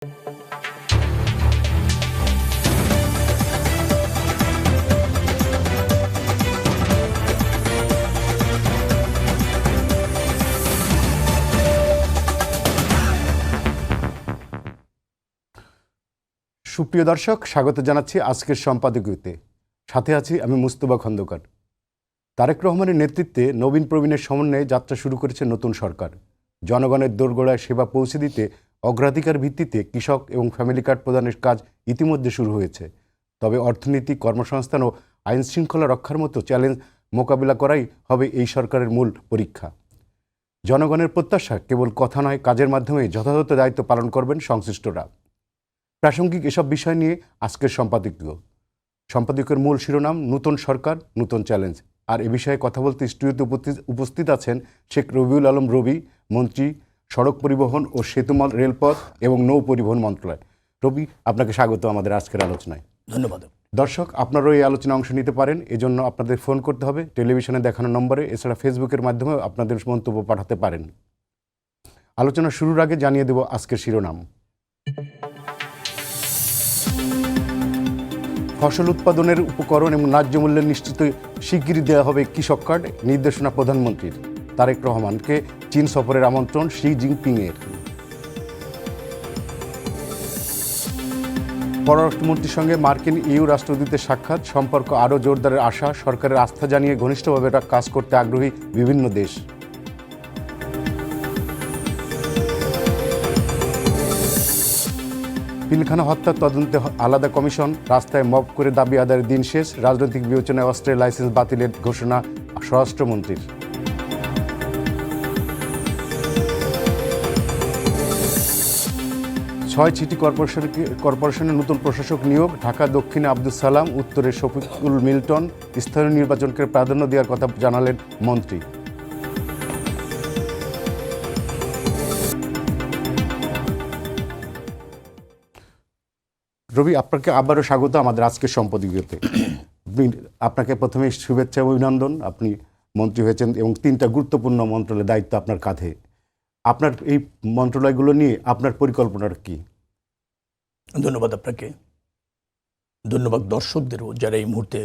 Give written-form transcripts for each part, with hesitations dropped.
সুপ্রিয় দর্শক, স্বাগত জানাচ্ছি আজকের সম্পাদকীয়তে। সাথে আছি আমি মুস্তফা খন্দকার। তারেক রহমানের নেতৃত্বে নবীন প্রবীণের সমন্বয়ে যাত্রা শুরু করেছে নতুন সরকার। জনগণের দোরগোড়ায় সেবা পৌঁছে দিতে অগ্রাধিকার ভিত্তিতে কৃষক এবং ফ্যামিলি কার্ড প্রদানের কাজ ইতিমধ্যে শুরু হয়েছে। তবে অর্থনীতি, কর্মসংস্থান ও আইন শৃঙ্খলা রক্ষার মতো চ্যালেঞ্জ মোকাবিলা করাই হবে এই সরকারের মূল পরীক্ষা। জনগণের প্রত্যাশা কেবল কথা নয়, কাজের মাধ্যমে যথাযথ দায়িত্ব পালন করবেন সংশ্লিষ্টরা। প্রাসঙ্গিক এসব বিষয় নিয়ে আজকের সম্পাদকীয়ের মূল শিরোনাম নতুন সরকার, নতুন চ্যালেঞ্জ। আর এ বিষয়ে কথা বলতে স্টুডিওতে উপস্থিত আছেন শেখ রবিউল আলম রবি, মন্ত্রী, সড়ক পরিবহন ও সেতুমাল, রেলপথ এবং নৌ পরিবহন মন্ত্রণালয়। রবি, আপনাকে স্বাগত আমাদের আজকের আলোচনায়। ধন্যবাদ। দর্শক, আপনারাও এই আলোচনায় অংশ নিতে পারেন। এজন্য আপনাদের ফোন করতে হবে টেলিভিশনে দেখানো নম্বরে। এছাড়া ফেসবুকের মাধ্যমে আপনাদের মন্তব্য পাঠাতে পারেন। আলোচনা শুরুর আগে জানিয়ে দেব আজকের শিরোনাম। ফসল উৎপাদনের উপকরণ এবং ন্যায্য মূল্যের নিশ্চিত স্বীকৃতি দেওয়া হবে কৃষক কার্ড, নির্দেশনা প্রধানমন্ত্রীর। তারেক রহমানকে চীন সফরের আমন্ত্রণ শি জিনপিংয়ের। পররাষ্ট্রমন্ত্রীর সঙ্গে মার্কিন ইউ রাষ্ট্রদূতের সাক্ষাৎ, সম্পর্ক আরও জোরদারের আশা। সরকারের আস্থা জানিয়ে ঘনিষ্ঠভাবে কাজ করতে আগ্রহী বিভিন্ন দেশ। পিলখানা হত্যার তদন্তে আলাদা কমিশন, রাস্তায় মব করে দাবি আদায়ের দিন শেষ। রাজনৈতিক বিবেচনায় অস্ত্রের লাইসেন্স বাতিলের ঘোষণা স্বরাষ্ট্রমন্ত্রীর। 6 সিটি কর্পোরেশনের নতুন প্রশাসক নিয়োগ। ঢাকা দক্ষিণে আব্দুল সালাম, উত্তরে শফিকুল মিল্টন। স্থানীয় নির্বাচনকে প্রাধান্য দেওয়ার কথা জানালেন মন্ত্রী। রবি, আপনাকে আবারও স্বাগত আমাদের আজকের সম্পাদকীয়তে। আপনাকে প্রথমে শুভেচ্ছা, অভিনন্দন। আপনি মন্ত্রী হয়েছেন এবং 3টা গুরুত্বপূর্ণ মন্ত্রণালয়ের দায়িত্ব আপনার কাঁধে। আপনার এই মন্ত্রণালয়গুলো নিয়ে আপনার পরিকল্পনার কি? ধন্যবাদ আপনাকে। ধন্যবাদ দর্শকদেরও যারা এই মুহূর্তে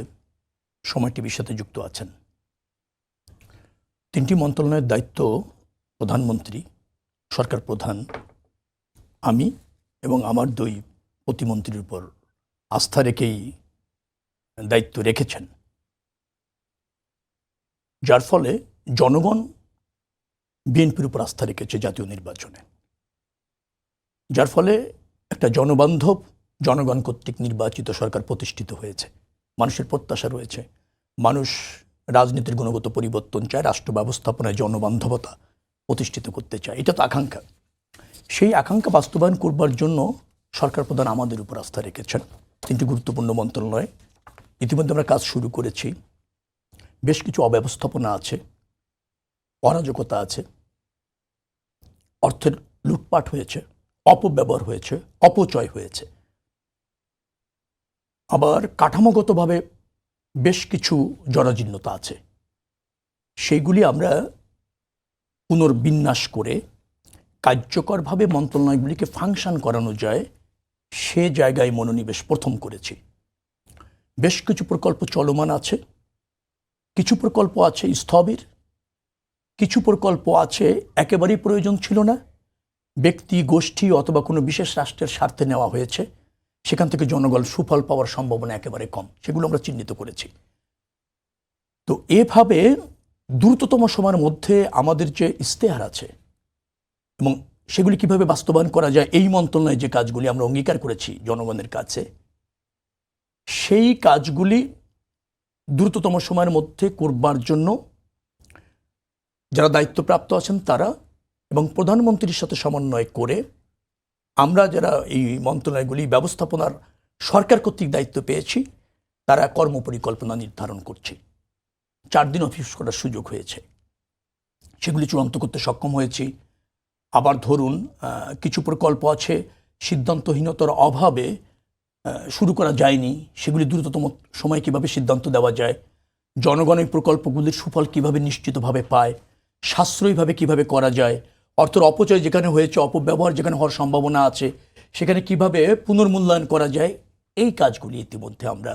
সময় টিভির সাথে যুক্ত আছেন। 3টি মন্ত্রণালয়ের দায়িত্ব প্রধানমন্ত্রী, সরকার প্রধান, আমি এবং আমার 2 প্রতিমন্ত্রীর উপর আস্থা রেখেই দায়িত্ব রেখেছেন, যার ফলে জনগণ বিএনপির উপর আস্থা রেখেছে জাতীয় নির্বাচনে, যার ফলে একটা জনবান্ধব, জনগণ কর্তৃক নির্বাচিত সরকার প্রতিষ্ঠিত হয়েছে। মানুষের প্রত্যাশা রয়েছে, মানুষ রাজনীতির গুণগত পরিবর্তন চায়, রাষ্ট্র ব্যবস্থাপনায় জনবান্ধবতা প্রতিষ্ঠিত করতে চায়। এটা তো আকাঙ্ক্ষা। সেই আকাঙ্ক্ষা বাস্তবায়ন করবার জন্য সরকার প্রধান আমাদের উপর আস্থা রেখেছেন। 3টি গুরুত্বপূর্ণ মন্ত্রণালয় ইতিমধ্যে আমরা কাজ শুরু করেছি। বেশ কিছু অব্যবস্থাপনা আছে, অরাজকতা আছে, অর্থের লুটপাট হয়েছে, অপব্যবহার হয়েছে, অপচয় হয়েছে। আবার কাঠামোগতভাবে বেশ কিছু জরাজীর্ণতা আছে। সেইগুলি আমরা পুনর্বিন্যাস করে কার্যকরভাবে মন্ত্রণালয়গুলিকে ফাংশন করানো যায়, সে জায়গায় মনোনিবেশ প্রথম করেছি। বেশ কিছু প্রকল্প চলমান আছে, কিছু প্রকল্প আছে স্থবির, কিছু প্রকল্প আছে একেবারেই প্রয়োজন ছিল না, ব্যক্তি, গোষ্ঠী অথবা কোনো বিশেষ রাষ্ট্রের স্বার্থে নেওয়া হয়েছে, সেখান থেকে জনগণ সুফল পাওয়ার সম্ভাবনা একেবারে কম, সেগুলো আমরা চিহ্নিত করেছি। তো এভাবে দ্রুততম সময়ের মধ্যে আমাদের যে ইশতেহার আছে এবং সেগুলি কিভাবে বাস্তবায়ন করা যায়, এই মন্ত্রণালয়ে যে কাজগুলি আমরা অঙ্গীকার করেছি জনগণের কাছে, সেই কাজগুলি দ্রুততম সময়ের মধ্যে করবার জন্য যারা দায়িত্বপ্রাপ্ত আছেন তারা এবং প্রধানমন্ত্রীর সাথে সমন্বয় করে আমরা যারা এই মন্ত্রণালয়গুলি ব্যবস্থাপনার সরকার কর্তৃক দায়িত্ব পেয়েছি, তারা কর্মপরিকল্পনা নির্ধারণ করছে। 4 দিন অফিস করার সুযোগ হয়েছে, সেগুলি চূড়ান্ত করতে সক্ষম হয়েছি। আবার ধরুন কিছু প্রকল্প আছে সিদ্ধান্তহীনতার অভাবে শুরু করা যায়নি, সেগুলি দ্রুততম সময়ে কীভাবে সিদ্ধান্ত দেওয়া যায়, জনগণ এই প্রকল্পগুলির সুফল কীভাবে নিশ্চিতভাবে পায়, সাশ্রয়ীভাবে কিভাবে করা যায়, অর্থের অপচয় যেখানে হয়েছে, অপব্যবহার যেখানে হওয়ার সম্ভাবনা আছে, সেখানে কিভাবে পুনর্মূল্যায়ন করা যায়, এই কাজগুলি ইতিমধ্যে আমরা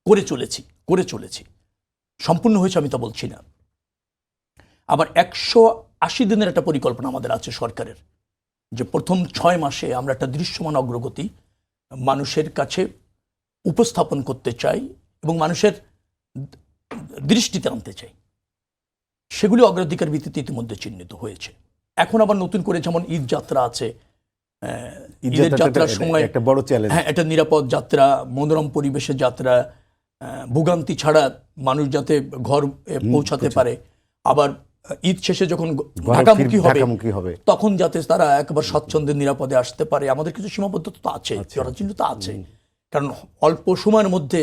করে চলেছি। সম্পূর্ণ হয়েছে আমি তা বলছি না। আবার 180 দিনের একটা পরিকল্পনা আমাদের আছে সরকারের, যে প্রথম 6 মাসে আমরা একটা দৃশ্যমান অগ্রগতি মানুষের কাছে উপস্থাপন করতে চাই এবং মানুষের দৃষ্টিতে আনতে চাই। সেগুলি অগ্রাধিকার ভিত্তিতে ইতিমধ্যে চিহ্নিত হয়েছে। এখন আবার নতুন করে যেমন ঈদ যাত্রা আছে, ঈদের যাত্রার সময় একটা বড় চ্যালেঞ্জ। হ্যাঁ, একটা নিরাপদ যাত্রা, মনোরম পরিবেশের যাত্রা, ভোগান্তি ছাড়া মানুষ যাতে ঘর পৌঁছাতে পারে। আবার ঈদ শেষে যখন ঢাকামুখী হবে তখন যাতে তারা একবার স্বচ্ছন্দে নিরাপদে আসতে পারে। আমাদের কিছু সীমাবদ্ধতা তো আছে, জরাজীর্ণতা আছে, কারণ অল্প সময়ের মধ্যে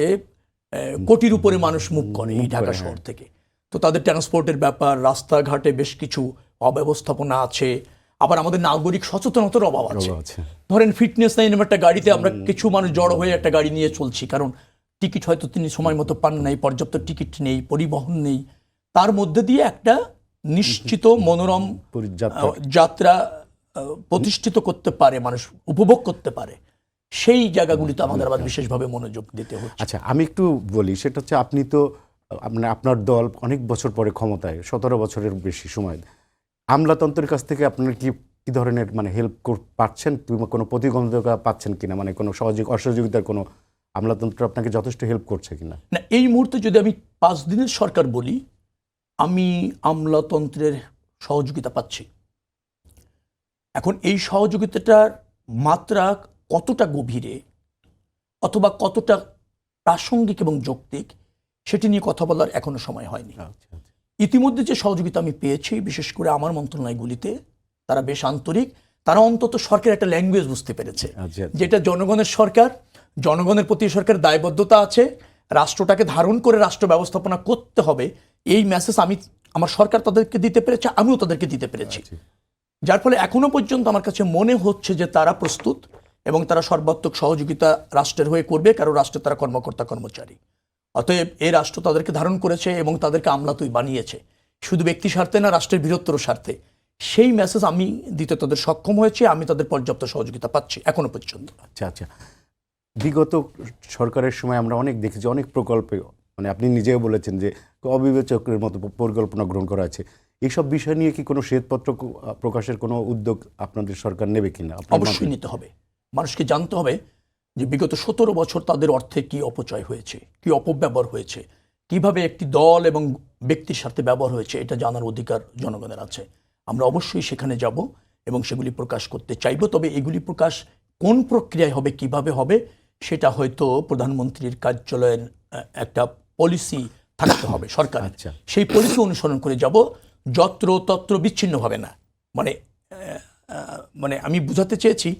কোটির উপরে মানুষ মুভ করে এই ঢাকা শহর থেকে। তো তাদের ট্রান্সপোর্টের ব্যাপার, রাস্তাঘাটে বেশ কিছু অব্যবস্থাপনা আছে। আবার আমাদের নাগরিক সচেতনতার অভাব আছে। ধরেন ফিটনেস নাই এরকম একটা গাড়িতে আমরা কিছু মানুষ জড়ো হয়ে একটা গাড়ি নিয়ে চলছি, কারণ টিকিট হয়তো তিনি সময় মতো পান নাই, পর্যাপ্ত টিকিট নেই, পরিবহন নেই। তার মধ্যে দিয়ে একটা নিশ্চিত মনোরম যাত্রা প্রতিষ্ঠিত করতে পারে, মানুষ উপভোগ করতে পারে, সেই জায়গাগুলিতে আমাদের আবার বিশেষভাবে মনোযোগ দিতে হচ্ছে। আচ্ছা, আমি একটু বলি, সেটা হচ্ছে আপনি তো আপনার দল অনেক বছর পরে ক্ষমতায়, 17 বছরের বেশি সময়। আমলাতন্ত্রের কাছ থেকে আপনার কি ধরনের মানে হেল্প পাচ্ছেন, কোনো প্রতিবন্ধকতা পাচ্ছেন কিনা, মানে কোনো অসহযোগিতার কোনো আমলাতন্ত্র আপনাকে যথেষ্ট হেল্প করছে কিনা? না, এই মুহূর্তে যদি আমি 5 দিনের সরকার বলি, আমি আমলাতন্ত্রের সহযোগিতা পাচ্ছি। এখন এই সহযোগিতাটার মাত্রা কতটা গভীরে অথবা কতটা প্রাসঙ্গিক এবং যৌক্তিক, সেটি নিয়ে কথা বলার এখনো সময় হয়নি। ইতিমধ্যে যে সহযোগিতা আমি পেয়েছি, বিশেষ করে আমার মন্ত্রণালয়গুলিতে, তারা বেশ আন্তরিক। তারা অন্তত সরকারের একটা ল্যাঙ্গুয়েজ বুঝতে পেরেছে, যেটা জনগণের সরকার, জনগণের প্রতি সরকারের দায়বদ্ধতা আছে, রাষ্ট্রটাকে ধারণ করে রাষ্ট্র ব্যবস্থাপনা করতে হবে। এই মেসেজ আমার সরকার তাদেরকে দিতে পেরেছে, আমিও তাদেরকে দিতে পেরেছি। যার ফলে এখনো পর্যন্ত আমার কাছে মনে হচ্ছে যে তারা প্রস্তুত এবং তারা সর্বাত্মক সহযোগিতা রাষ্ট্রের হয়ে করবে, কারণ রাষ্ট্রে তারা কর্মকর্তা কর্মচারী। অতএব এই রাষ্ট্র তাদেরকে ধারণ করেছে এবং তাদেরকে আমলাতই বানিয়েছে, শুধু ব্যক্তি স্বার্থে না, রাষ্ট্রের বৃহত্তর স্বার্থে। সেই মেসেজ আমি দিতে তাদের সক্ষম হয়েছে, আমি তাদের পর্যাপ্ত সহযোগিতা পাচ্ছি এখনো পর্যন্ত। আচ্ছা, বিগত সরকারের সময় আমরা অনেক দেখেছি, অনেক প্রকল্পে, মানে আপনি নিজেও বলেছেন যে অবিবেচকের মতো পরিকল্পনা গ্রহণ করা আছে। এইসব বিষয় নিয়ে কি কোনো শ্বেতপত্র প্রকাশের কোনো উদ্যোগ আপনাদের সরকার নেবে কিনা? অবশ্যই নিতে হবে। মানুষকে জানতে হবে যে বিগত 17 বছর তাদের অর্থে কি অপচয় হয়েছে, কি অপব্যবহার হয়েছে, কিভাবে একটি দল এবং ব্যক্তির সাথে ব্যবহার হয়েছে, এটা জানার অধিকার জনগণের আছে। আমরা অবশ্যই সেখানে যাব এবং সেগুলি প্রকাশ করতে চাইব। তবে এগুলি প্রকাশ কোন প্রক্রিয়ায় হবে, কিভাবে হবে, সেটা হয়তো প্রধানমন্ত্রীর কার্যালয়ের একটা পলিসি থাকতে হবে সরকার। সেই পলিসি অনুসরণ করে যাব, যত্র তত্র বিচ্ছিন্নভাবে না। মানে আমি বুঝাতে চেয়েছি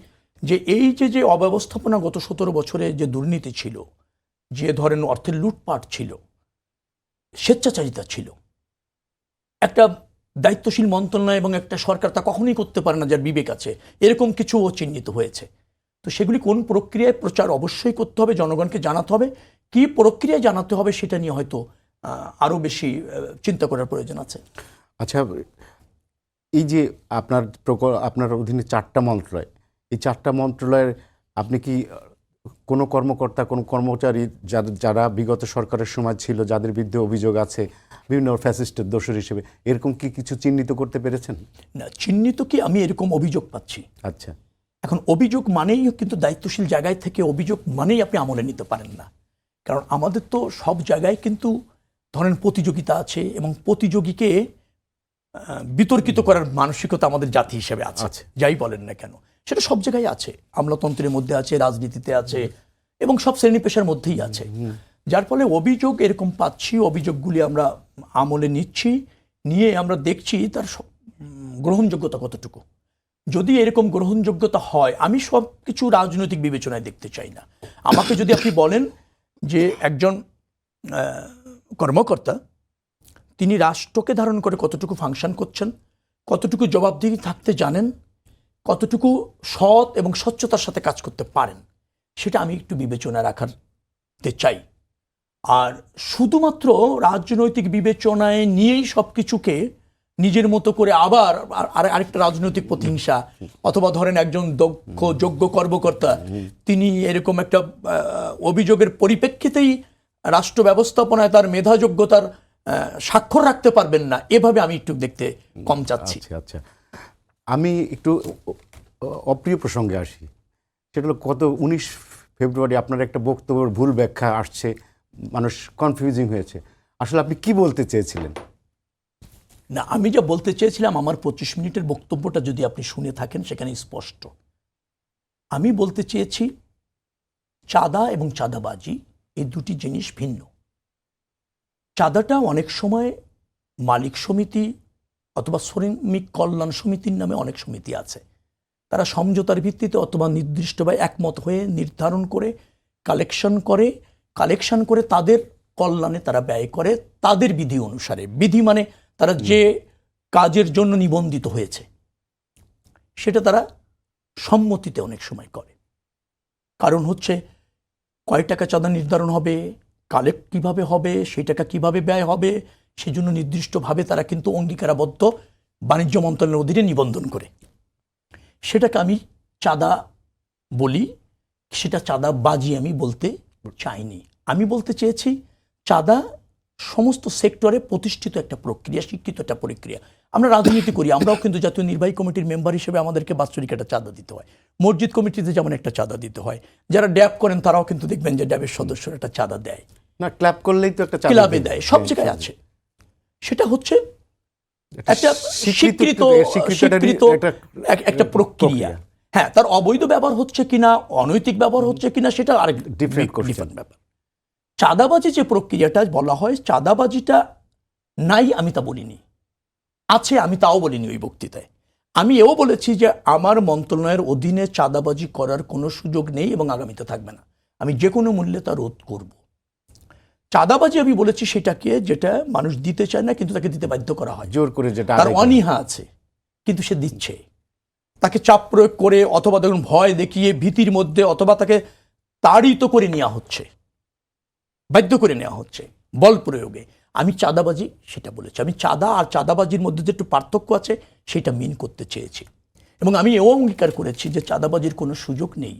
যে এই যে অব্যবস্থাপনা গত 17 বছরে যে দুর্নীতি ছিল, যে ধরেন অর্থের লুটপাট ছিল, স্বেচ্ছাচারিতা ছিল, একটা দায়িত্বশীল মন্ত্রণালয় এবং একটা সরকার তা কখনোই করতে পারে না যার বিবেক আছে, এরকম কিছু চিহ্নিত হয়েছে। তো সেগুলি কোন প্রক্রিয়ায় প্রচার অবশ্যই করতে হবে, জনগণকে জানাতে হবে। কি প্রক্রিয়ায় জানাতে হবে সেটা নিয়ে হয়তো আরও বেশি চিন্তা করার প্রয়োজন আছে। আচ্ছা, এই যে আপনার অধীনে 4টা মন্ত্রণালয়, এই 4টা মন্ত্রণালয়ের আপনি কি কোনো কর্মকর্তা, কোনো কর্মচারী যারা বিগত সরকারের সময় ছিল, যাদের বিরুদ্ধে অভিযোগ আছে বিভিন্ন ফ্যাসিস্টের দোষর হিসেবে, এরকম কি কিছু চিহ্নিত করতে পেরেছেন? না, চিহ্নিত কি, আমি এরকম অভিযোগ পাচ্ছি। আচ্ছা, এখন অভিযোগ মানেই কিন্তু দায়িত্বশীল জায়গায় থেকে অভিযোগ মানেই আপনি আমলে নিতে পারেন না, কারণ আমাদের তো সব জায়গায় কিন্তু ধরেন প্রতিযোগিতা আছে এবং প্রতিযোগীকে বিতর্কিত করার মানসিকতা আমাদের জাতি হিসেবে আছে, যাই বলেন না কেন, সেটা সব জায়গায় আছে, আমলাতন্ত্রের মধ্যে আছে, রাজনীতিতে আছে এবং সব শ্রেণী পেশার মধ্যেই আছে। যার ফলে অভিযোগ এরকম পাচ্ছি, অভিযোগগুলি আমরা আমলে নিচ্ছি, নিয়ে আমরা দেখছি তার গ্রহণযোগ্যতা কতটুকু। যদি এরকম গ্রহণযোগ্যতা হয়, আমি সব কিছু রাজনৈতিক বিবেচনায় দেখতে চাই না। আমাকে যদি আপনি বলেন যে একজন কর্মকর্তা তিনি রাষ্ট্রকে ধারণ করে কতটুকু ফাংশন করছেন, কতটুকু জবাবদিহি থাকতে জানেন, কতটুকু সৎ এবং স্বচ্ছতার সাথে কাজ করতে পারেন, সেটা আমি একটু বিবেচনা রাখতে চাই। আর শুধুমাত্র রাজনৈতিক বিবেচনায় নিয়েই সব কিছুকে নিজের মতো করে আবার আরেকটা রাজনৈতিক প্রতিহিংসা, অথবা ধরেন একজন দক্ষ যোগ্য কর্মকর্তা তিনি এরকম একটা অভিযোগের পরিপ্রেক্ষিতেই রাষ্ট্র ব্যবস্থাপনায় তার মেধাযোগ্যতার স্বাক্ষর রাখতে পারবেন না, এভাবে আমি একটু দেখতে কম চাচ্ছি। আচ্ছা আচ্ছা, আমি একটু অপ্রিয় প্রসঙ্গে আসি। সেটা হলো গত 19 ফেব্রুয়ারি আপনার একটা বক্তব্যের ভুল ব্যাখ্যা আসছে, মানুষ কনফিউজিং হয়েছে। আসলে আপনি কি বলতে চেয়েছিলেন? না, আমি যা বলতে চেয়েছিলাম, আমার 25 মিনিটের বক্তব্যটা যদি আপনি শুনে থাকেন সেখানে স্পষ্ট। আমি বলতে চেয়েছি চাঁদা এবং চাঁদাবাজি এই দুটি জিনিস ভিন্ন। চাঁদাটা অনেক সময় মালিক সমিতি অথবা শ্রমিক কল্যাণ সমিতির নামে অনেক সমিতি আছে, তারা সমঝোতার ভিত্তিতে অথবা নির্দিষ্ট বা একমত হয়ে নির্ধারণ করে কালেকশন করে তাদের কল্যাণে তারা ব্যয় করে তাদের বিধি অনুসারে। বিধি মানে তারা যে কাজের জন্য নিবন্ধিত হয়েছে সেটা তারা সম্মতিতে অনেক সময় করে। কারণ হচ্ছে কয় টাকা চাঁদা নির্ধারণ হবে, কালেক্ট কিভাবে হবে, সেই টাকা কিভাবে ব্যয় হবে, সেজন্য নির্দিষ্টভাবে তারা কিন্তু অঙ্গীকারাবদ্ধ বাণিজ্য মন্ত্রণালয়ের অধীনে নিবন্ধন করে। সেটাকে আমি চাঁদা বলি, সেটা চাঁদাবাজি আমি বলতে চাইনি। আমি বলতে চেয়েছি চাঁদা সমস্ত সেক্টরে প্রতিষ্ঠিত একটা প্রক্রিয়া, শিক্ষিত একটা প্রক্রিয়া। আমরা রাজনীতি করি, আমরাও কিন্তু জাতীয় নির্বাহী কমিটির মেম্বার হিসেবে আমাদেরকে বাৎসরিক একটা চাঁদা দিতে হয়। মসজিদ কমিটিতে যেমন একটা চাঁদা দিতে হয়, যারা ড্যাব করেন তারাও কিন্তু দেখবেন যে ড্যাবের সদস্যরা একটা চাঁদা দেয়, না ক্লাব করলেই তো একটা ক্লাবে দেয়, সব জায়গায় আছে। সেটা হচ্ছে একটা স্বীকৃত একটা প্রক্রিয়া। হ্যাঁ, তার অবৈধ ব্যবহার হচ্ছে কিনা, অনৈতিক ব্যবহার হচ্ছে কিনা, সেটা আরেক ডিফারেন্ট ব্যাপার। চাঁদাবাজি যে প্রক্রিয়াটা বলা হয়, চাঁদাবাজিটা নাই আমি তা বলিনি, আছে আমি তাও বলিনি ওই বক্তৃতায়। আমি এও বলেছি যে আমার মন্ত্রণালয়ের অধীনে চাঁদাবাজি করার কোনো সুযোগ নেই এবং আগামীতে থাকবে না। আমি যে কোনো মূল্যে তা রোধ করব। চাঁদাবাজি আমি বলেছি সেটাকে যেটা মানুষ দিতে চায় না কিন্তু তাকে দিতে বাধ্য করা হয়, জোর করে, যেটা তার অনীহা আছে কিন্তু সে দিচ্ছে, তাকে চাপ প্রয়োগ করে অথবা দেখুন ভয় দেখিয়ে ভীতির মধ্যে অথবা তাকে তাড়িত করে নেওয়া হচ্ছে, বাধ্য করে নেওয়া হচ্ছে বল প্রয়োগে। আমি চাঁদাবাজি সেটা বলেছি। আমি চাঁদা আর চাঁদাবাজির মধ্যে যে একটু পার্থক্য আছে সেটা মিন করতে চেয়েছি এবং আমি এও অঙ্গীকার করেছি যে চাঁদাবাজির কোনো সুযোগ নেই।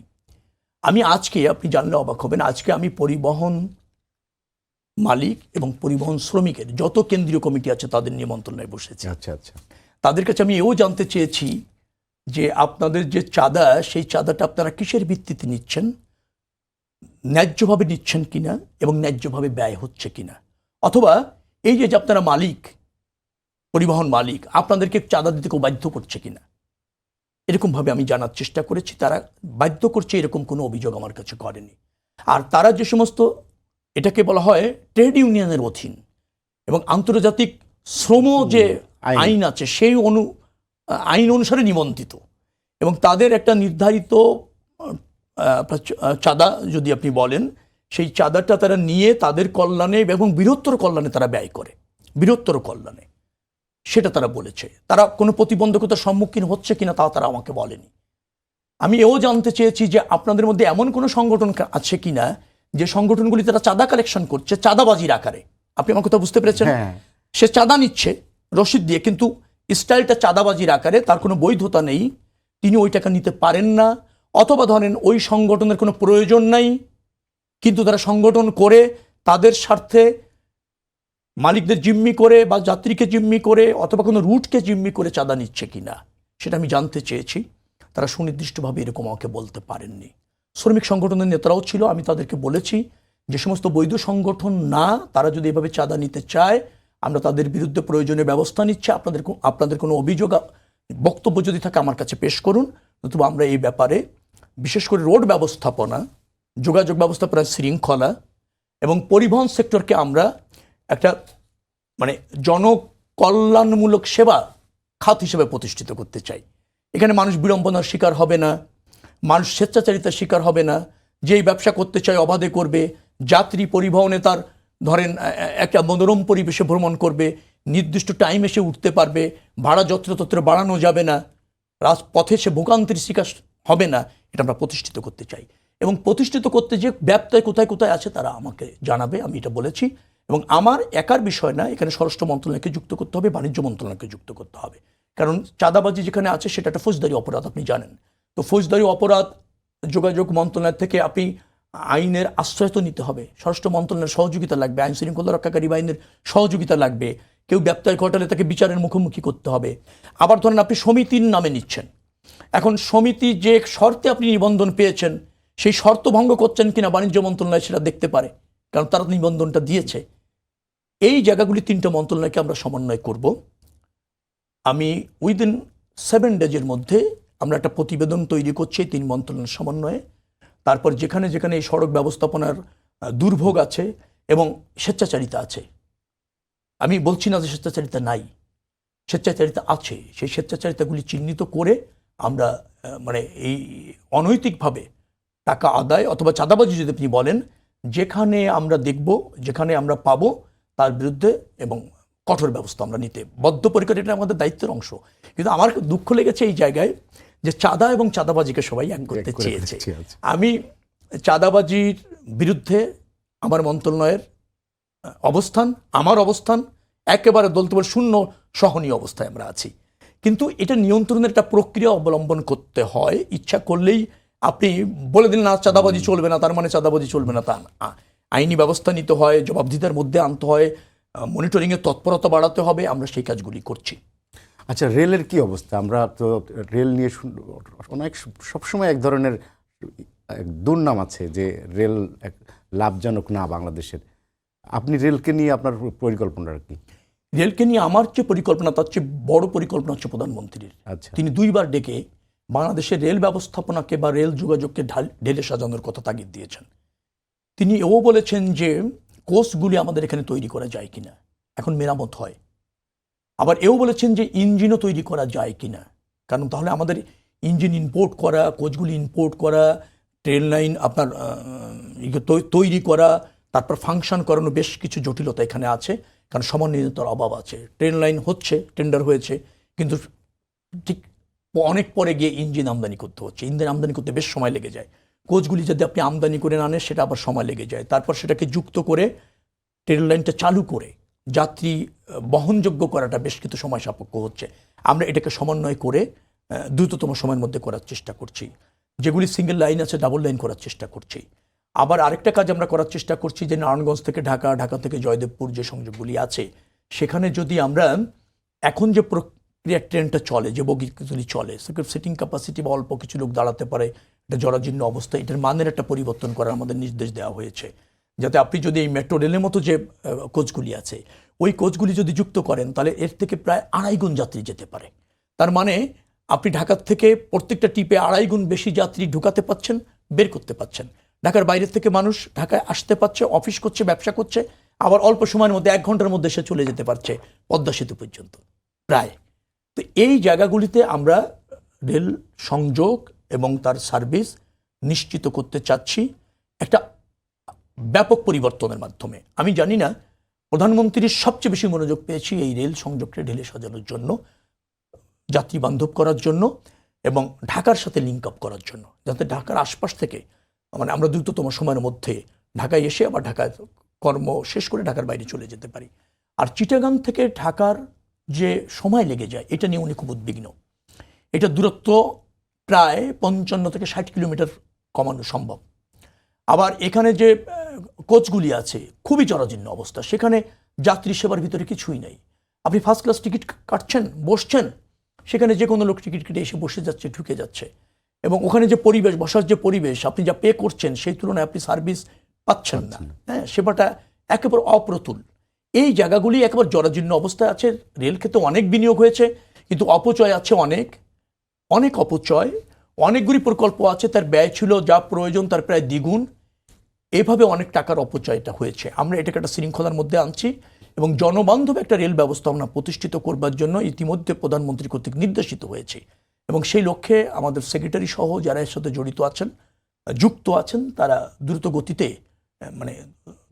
আমি আজকে, আপনি জানলে অবাক হবেন, আজকে আমি পরিবহন মালিক এবং পরিবহন শ্রমিকের যত কেন্দ্রীয় কমিটি আছে তাদের নিয়ে মন্ত্রণালয়ে বসেছি। আচ্ছা আচ্ছা, তাদের কাছে আমি এও জানতে চেয়েছি যে আপনাদের যে চাঁদা, সেই চাঁদাটা আপনারা কিসের ভিত্তিতে নিচ্ছেন, ন্যায্যভাবে নিচ্ছেন কিনা এবং ন্যায্যভাবে ব্যয় হচ্ছে কিনা, অথবা এই যে আপনারা মালিক, পরিবহন মালিক, আপনাদেরকে চাঁদা দিতে কেউ বাধ্য করছে কিনা, এরকমভাবে আমি জানার চেষ্টা করেছি। তারা বাধ্য করছে এরকম কোনো অভিযোগ আমার কাছে করেনি। আর তারা যে সমস্ত, এটাকে বলা হয় ট্রেড ইউনিয়নের অধীন এবং আন্তর্জাতিক শ্রম যে আইন আছে সেই আইন অনুসারে নিবন্ধিত এবং তাদের একটা নির্ধারিত চাঁদা যদি আপনি বলেন, সেই চাঁদাটা তারা নিয়ে তাদের কল্যাণে এবং বৃহত্তর কল্যাণে তারা ব্যয় করে, বৃহত্তর কল্যাণে, সেটা তারা বলেছে। তারা কোনো প্রতিবন্ধকতার সম্মুখীন হচ্ছে কিনা তাও তারা আমাকে বলেনি। আমি এও জানতে চেয়েছি যে আপনাদের মধ্যে এমন কোনো সংগঠন আছে কিনা যে সংগঠনগুলি তারা চাঁদা কালেকশন করছে চাঁদাবাজির আকারে। আপনি আমার কথা বুঝতে পেরেছেন? সে চাঁদা নিচ্ছে রসিদ দিয়ে, কিন্তু স্টাইলটা চাঁদাবাজির আকারে, তার কোনো বৈধতা নেই, তিনি ওই টাকা নিতে পারেন না, অথবা ধরেন ওই সংগঠনের কোনো প্রয়োজন নাই কিন্তু তারা সংগঠন করে তাদের স্বার্থে মালিকদের জিম্মি করে বা যাত্রীকে জিম্মি করে অথবা কোনো রুটকে জিম্মি করে চাঁদা নিচ্ছে কিনা সেটা আমি জানতে চেয়েছি। তারা সুনির্দিষ্টভাবে এরকম আমাকে বলতে পারেননি। শ্রমিক সংগঠনের নেতারাও ছিল, আমি তাদেরকে বলেছি যে সমস্ত বৈধ সংগঠন না, তারা যদি এভাবে চাঁদা নিতে চায় আমরা তাদের বিরুদ্ধে প্রয়োজনীয় ব্যবস্থা নিচ্ছি। আপনাদের কোনো অভিযোগ বক্তব্য যদি থাকে আমার কাছে পেশ করুন, নতুবা আমরা এই ব্যাপারে বিশেষ করে রোড ব্যবস্থাপনা, যোগাযোগ ব্যবস্থাপনা শৃঙ্খলা এবং পরিবহন সেক্টরকে আমরা একটা মানে জনকল্যাণমূলক সেবা খাত হিসেবে প্রতিষ্ঠিত করতে চাই। এখানে মানুষ বিড়ম্বনার শিকার হবে না, মানুষ স্বেচ্ছাচারিতার শিকার হবে না, যেই ব্যবসা করতে চায় অবাধে করবে, যাত্রী পরিবহনে তার ধরেন একটা মনোরম পরিবেশে ভ্রমণ করবে, নির্দিষ্ট টাইমে সে উঠতে পারবে, ভাড়া যত্রতত্র বাড়ানো যাবে না, রাজপথে সে ভোগান্তির শিকার হবে না, এটা আমরা প্রতিষ্ঠিত করতে চাই। এবং প্রতিষ্ঠিত করতে যে ব্যত্যয় কোথায় কোথায় আছে তারা আমাকে জানাবে, আমি এটা বলেছি। এবং আমার একার বিষয় না, এখানে স্বরাষ্ট্র মন্ত্রণালয়কে যুক্ত করতে হবে, বাণিজ্য মন্ত্রণালয়কে যুক্ত করতে হবে। কারণ চাঁদাবাজি যেখানে আছে সেটা একটা ফৌজদারি অপরাধ, আপনি জানেন। তো ফৌজদারি অপরাধ যোগাযোগ মন্ত্রণালয় থেকে আপনি আইনের আশ্রয় তো নিতে হবে, স্বরাষ্ট্র মন্ত্রণালয়ের সহযোগিতা লাগবে, আইন শৃঙ্খলা রক্ষাকারী বাহিনীর সহযোগিতা লাগবে, কেউ ব্যবসায় ঘটালে তাকে বিচারের মুখোমুখি করতে হবে। আবার ধরেন আপনি সমিতির নামে নিচ্ছেন, এখন সমিতি যে শর্তে আপনি নিবন্ধন পেয়েছেন সেই শর্ত ভঙ্গ করছেন কিনা বাণিজ্য মন্ত্রণালয় সেটা দেখতে পারে, কারণ তারা নিবন্ধনটা দিয়েছে। এই জায়গাগুলি 3টে মন্ত্রণালয়কে আমরা সমন্বয় করব। আমি উইদিন 7 ডেজের মধ্যে আমরা একটা প্রতিবেদন তৈরি করছি 3 মন্ত্রণালয়ের সমন্বয়ে। তারপর যেখানে যেখানে এই সড়ক ব্যবস্থাপনার দুর্ভোগ আছে এবং স্বেচ্ছাচারিতা আছে, আমি বলছি না যে স্বেচ্ছাচারিতা নাই, স্বেচ্ছাচারিতা আছে, সেই স্বেচ্ছাচারিতাগুলি চিহ্নিত করে আমরা মানে এই অনৈতিকভাবে টাকা আদায় অথবা চাঁদাবাজি যদি আপনি বলেন, যেখানে আমরা দেখব, যেখানে আমরা পাবো তার বিরুদ্ধে এবং কঠোর ব্যবস্থা আমরা নিতে বদ্ধপরিকর। এটা আমাদের দায়িত্বের অংশ। কিন্তু আমার দুঃখ লেগেছে এই জায়গায় যে চাঁদা এবং চাঁদাবাজিকে সবাই এক করতে চেয়েছে। আমি চাঁদাবাজির বিরুদ্ধে আমার মন্ত্রণালয়ের অবস্থান, আমার অবস্থান একেবারে বলতে পারে শূন্য সহনীয় অবস্থায় আমরা আছি। কিন্তু এটা নিয়ন্ত্রণের একটা প্রক্রিয়া অবলম্বন করতে হয়। ইচ্ছা করলেই আপনি বলে দিন না চাঁদাবাজি চলবে না, তার মানে চাঁদাবাজি চলবে না তা না। আইনি ব্যবস্থা নিতে হয়, জবাবদিহিতার মধ্যে আনতে হয়, মনিটরিংয়ের তৎপরতা বাড়াতে হবে। আমরা সেই কাজগুলি করছি। আচ্ছা, রেলের কি অবস্থা? আমরা তো রেল নিয়ে অনেক সবসময় এক ধরনের দুর্নাম আছে যে রেল এক লাভজনক না বাংলাদেশের। আপনি রেলকে নিয়ে আপনার পরিকল্পনাটা কি? রেলকে নিয়ে আমার যে পরিকল্পনা, তার চেয়ে বড় পরিকল্পনা হচ্ছে প্রধানমন্ত্রীর। আচ্ছা, তিনি 2বার ডেকে বাংলাদেশের রেল ব্যবস্থাপনাকে বা রেল যোগাযোগকে ঢেলে সাজানোর কথা তাগিদ দিয়েছেন। তিনি এও বলেছেন যে কোচগুলি আমাদের এখানে তৈরি করা যায় কিনা, এখন মেরামত হয়। আবার এও বলেছেন যে ইঞ্জিনও তৈরি করা যায় কিনা, কারণ তাহলে আমাদের ইঞ্জিন ইম্পোর্ট করা, কোচগুলি ইম্পোর্ট করা, ট্রেন লাইন আপনার তৈরি করা, তারপর ফাংশন করানো, বেশ কিছু জটিলতা এখানে আছে। কারণ সমন্বয়তার অভাব আছে। ট্রেন লাইন হচ্ছে, টেন্ডার হয়েছে, কিন্তু ঠিক অনেক পরে গিয়ে ইঞ্জিন আমদানি করতে হচ্ছে। ইঞ্জিন আমদানি করতে বেশ সময় লেগে যায়। কোচগুলি যদি আপনি আমদানি করে না আনেন সেটা আবার সময় লেগে যায়। তারপর সেটাকে যুক্ত করে ট্রেন লাইনটা চালু করে যাত্রী বহনযোগ্য করাটা বেশ কিছু সময় সাপেক্ষ হচ্ছে। আমরা এটাকে সমন্বয় করে দ্রুততম সময়ের মধ্যে করার চেষ্টা করছি। যেগুলি সিঙ্গেল লাইন আছে ডাবল লাইন করার চেষ্টা করছি। আবার আরেকটা কাজ আমরা করার চেষ্টা করছি যে নারায়ণগঞ্জ থেকে ঢাকা, ঢাকা থেকে জয়দেবপুর যে সংযোগগুলি আছে সেখানে যদি আমরা এখন যে প্রক্রিয়া ট্রেনটা চলে, যে বগিগুলি চলে, সেখানে সিটিং ক্যাপাসিটি বা অল্প কিছু লোক দাঁড়াতে পারে, এটা জরাজীর্ণ অবস্থা, এটার মানের একটা পরিবর্তন করার আমাদের নির্দেশ দেওয়া হয়েছে। যাতে আপনি যদি এই মেট্রো রেলের মতো যে কোচগুলি আছে ওই কোচগুলি যদি যুক্ত করেন তাহলে এর থেকে প্রায় 2.5 গুণ যাত্রী যেতে পারে। তার মানে আপনি ঢাকার থেকে প্রত্যেকটা টিপে 2.5 গুণ বেশি যাত্রী ঢুকাতে পাচ্ছেন, বের করতে পাচ্ছেন। ঢাকার বাইরের থেকে মানুষ ঢাকায় আসতে পারছে, অফিস করছে, ব্যবসা করছে, আবার অল্প সময়ের মধ্যে 1 ঘন্টার মধ্যে সে চলে যেতে পারছে পদ্মা সেতু পর্যন্ত প্রায়। তো এই জায়গাগুলিতে আমরা রেল সংযোগ এবং তার সার্ভিস নিশ্চিত করতে চাচ্ছি একটা ব্যাপক পরিবর্তনের মাধ্যমে। আমি জানি না, প্রধানমন্ত্রীর সবচেয়ে বেশি মনোযোগ পেয়েছি এই রেল সংযোগকে ঢেলে সাজানোর জন্য, যাত্রী বান্ধব করার জন্য এবং ঢাকার সাথে লিঙ্ক আপ করার জন্য, যাতে ঢাকার আশপাশ থেকে মানে আমরা দ্রুততম সময়ের মধ্যে ঢাকায় এসে আবার ঢাকায় কর্ম শেষ করে ঢাকার বাইরে চলে যেতে পারি। আর চিটাগাং থেকে ঢাকার যে সময় লেগে যায় এটা নিয়ে উনি খুব উদ্বিগ্ন। এটা দূরত্ব প্রায় 55 থেকে 60 কিলোমিটার কমানো সম্ভব। আবার এখানে যে কোচগুলি আছে খুবই জরাজীর্ণ অবস্থা, সেখানে যাত্রী সেবার ভিতরে কিছুই নেই। আপনি ফার্স্ট ক্লাস টিকিট কাটছেন, বসছেন, সেখানে যে কোনো লোক টিকিট কেটে এসে বসে যাচ্ছে, ঢুকে যাচ্ছে, এবং ওখানে যে পরিবেশ, বসার যে পরিবেশ, আপনি যা পে করছেন সেই তুলনায় আপনি সার্ভিস পাচ্ছেন না। হ্যাঁ, সেবাটা একেবারে অপ্রতুল। এই জায়গাগুলি একেবারে জরাজীর্ণ অবস্থায় আছে। রেল ক্ষেত্রে অনেক বিনিয়োগ হয়েছে, কিন্তু অপচয় আছে অনেক, অনেক অপচয়। অনেকগুলি প্রকল্প আছে, তার ব্যয় ছিল যা প্রয়োজন তার প্রায় দ্বিগুণ। এভাবে অনেক টাকার অপচয়টা হয়েছে। আমরা এটাকে একটা শৃঙ্খলার মধ্যে আনছি এবং জনবান্ধব একটা রেল ব্যবস্থাপনা প্রতিষ্ঠিত করবার জন্য ইতিমধ্যে প্রধানমন্ত্রী কর্তৃক নির্দেশিত হয়েছে। এবং সেই লক্ষ্যে আমাদের সেক্রেটারি সহ যারা এর সাথে জড়িত আছেন, যুক্ত আছেন, তারা দ্রুত গতিতে মানে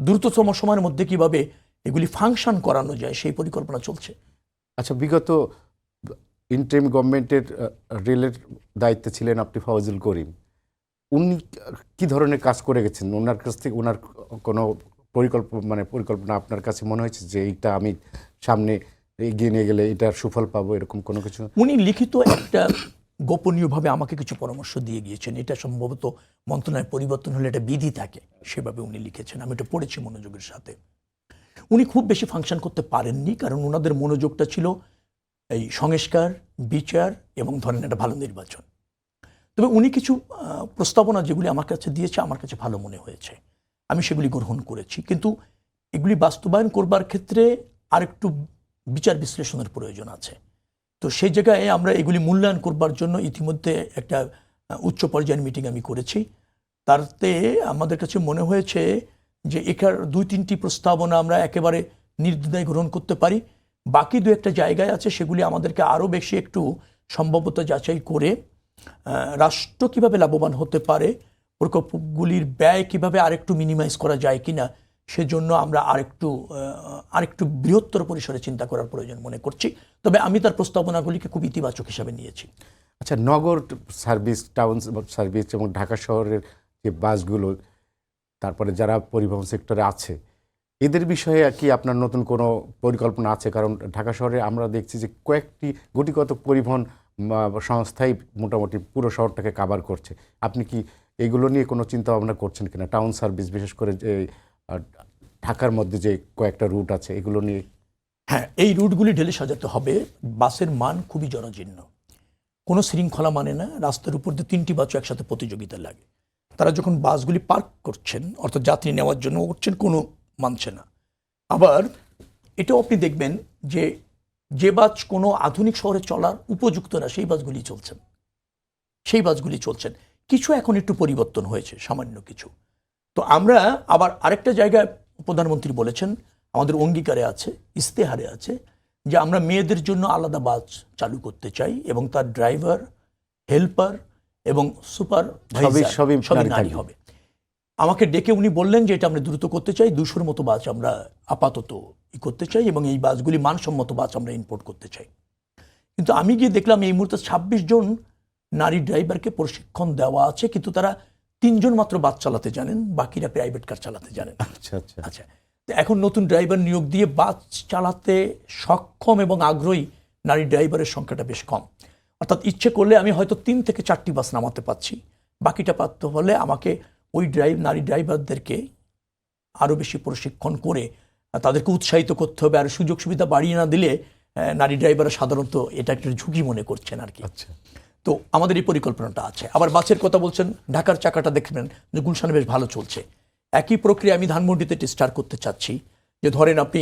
দ্রুততম সময়ের মধ্যে কিভাবে এগুলি ফাংশন করানো যায় সেই পরিকল্পনা চলছে। আচ্ছা, বিগত ইন্টারিম গভর্নমেন্টের রেলের দায়িত্বে ছিলেন আপনি ফয়জুল করিম। উনি কি ধরনের কাজ করে গেছেন? ওনার কাছ থেকে ওনার কোনো পরিকল্পনা আপনার কাছে মনে হয়েছে যে এইটা আমি সামনে এগিয়ে নিয়ে গেলে এটার সুফল পাবো, এরকম কোনো কিছু? উনি লিখিত একটা গোপনীয়ভাবে আমাকে কিছু পরামর্শ দিয়ে গিয়েছেন। এটা সম্ভবত মন্ত্রণালয় পরিবর্তন হলে একটা বিধি থাকে, সেভাবে উনি লিখেছেন। আমি এটা পড়েছি মনোযোগের সাথে। উনি খুব বেশি ফাংশন করতে পারেননি, কারণ ওনাদের মনোযোগটা ছিল এই সংস্কার, বিচার এবং ধরেন একটা ভালো নির্বাচন। তবে উনি কিছু প্রস্তাবনা যেগুলি আমার কাছে দিয়েছে, আমার কাছে ভালো মনে হয়েছে, আমি সেগুলি গ্রহণ করেছি। কিন্তু এগুলি বাস্তবায়ন করবার ক্ষেত্রে আরেকটু বিচার বিশ্লেষণের প্রয়োজন আছে। তো সেই জায়গায় আমরা এগুলি মূল্যায়ন করবার জন্য ইতিমধ্যে একটা উচ্চ পর্যায়ের মিটিং আমি করেছি। তাতে আমাদের কাছে মনে হয়েছে যে এখানে 2-3টি প্রস্তাবনা আমরা একেবারে নির্দ্বিধায় গ্রহণ করতে পারি। বাকি 2-একটা জায়গায় আছে, সেগুলি আমাদেরকে আরও বেশি একটু সম্ভাব্যতা যাচাই করে রাষ্ট্র কিভাবে লাভবান হতে পারে, প্রকল্পগুলির ব্যয় কিভাবে আরেকটু মিনিমাইজ করা যায় কিনা, সেজন্য আমরা আরেকটু বৃহত্তর পরিসরে চিন্তা করার প্রয়োজন মনে করছি। তবে আমি তার প্রস্তাবনাগুলিকে খুব ইতিবাচক হিসাবে নিয়েছি। আচ্ছা, নগর সার্ভিস, টাউন সার্ভিস এবং ঢাকা শহরের যে বাসগুলো, তারপরে যারা পরিবহন সেক্টরে আছে, এদের বিষয়ে কি আপনার নতুন কোনো পরিকল্পনা আছে? কারণ ঢাকা শহরে আমরা দেখছি যে কয়েকটি গুটিকত পরিবহন সংস্থাই মোটামুটি পুরো শহরটাকে কাভার করছে। আপনি কি এগুলো নিয়ে কোনো চিন্তা ভাবনা করছেন কিনা? টাউন সার্ভিস, বিশেষ করে যে ঢাকার মধ্যে যে কয়েকটা রুট আছে, এগুলো নিয়ে? হ্যাঁ, এই রুটগুলি ঢেলে সাজাতে হবে। বাসের মান খুবই জরাজীর্ণ, কোনো শৃঙ্খলা মানে না। রাস্তার উপর দিয়ে 3টি বাসও একসাথে প্রতিযোগিতা লাগে। তারা যখন বাসগুলি পার্ক করছেন, অর্থাৎ যাত্রী নেওয়ার জন্য উঠছেন, কোনো মানছে না। আবার এটাও আপনি দেখবেন যে যে বাস কোনো আধুনিক শহরে চলার উপযুক্ত না, সেই বাসগুলি চলছেন। কিছু এখন একটু পরিবর্তন হয়েছে, সামান্য কিছু। তো আমরা আবার আরেকটা জায়গায় প্রধানমন্ত্রী বলেছেন, আমাদের অঙ্গীকারে আছে, ইস্তেহারে আছে, যে আমরা মেয়েদের জন্য আলাদা বাস চালু করতে চাই এবং তার ড্রাইভার, হেল্পার এবং সুপারভাইজার সবই নারী হবে। আমাকে ডেকে উনি বললেন যে এটা আমরা দ্রুত করতে চাই, 200-র মতো বাস আমরা আপাতত করতে চাই এবং এই বাসগুলি মানসম্মত বাস আমরা ইম্পোর্ট করতে চাই। কিন্তু আমি গিয়ে দেখলাম এই মুহূর্তে 26 জন নারী ড্রাইভারকে প্রশিক্ষণ দেওয়া আছে, কিন্তু তারা 3 জন মাত্র বাস চালাতে জানেন, বাকিরা প্রাইভেট কার চালাতে জানেন। আচ্ছা, তো এখন নতুন ড্রাইভার নিয়োগ দিয়ে বাস চালাতে সক্ষম এবং আগ্রহী নারী ড্রাইভারের সংখ্যাটা বেশ কম। অর্থাৎ ইচ্ছে করলে আমি হয়তো 3 থেকে 4টি বাস নামাতে পারছি, বাকিটা পারতে হলে আমাকে ওই নারী ড্রাইভারদেরকে আরও বেশি প্রশিক্ষণ করে তাদেরকে উৎসাহিত করতে হবে। আর সুযোগ সুবিধা বাড়িয়ে না দিলে নারী ড্রাইভাররা সাধারণত এটা একটা ঝুঁকি মনে করছেন আর কি। আচ্ছা, তো আমাদের এই পরিকল্পনাটা আছে। আবার বাসের কথা বলছেন, ঢাকার চাকাটা দেখবেন যে গুলশানে বেশ ভালো চলছে। একই প্রক্রিয়া আমি ধানমন্ডিতে স্টার্ট করতে চাচ্ছি। যে ধরেন আপনি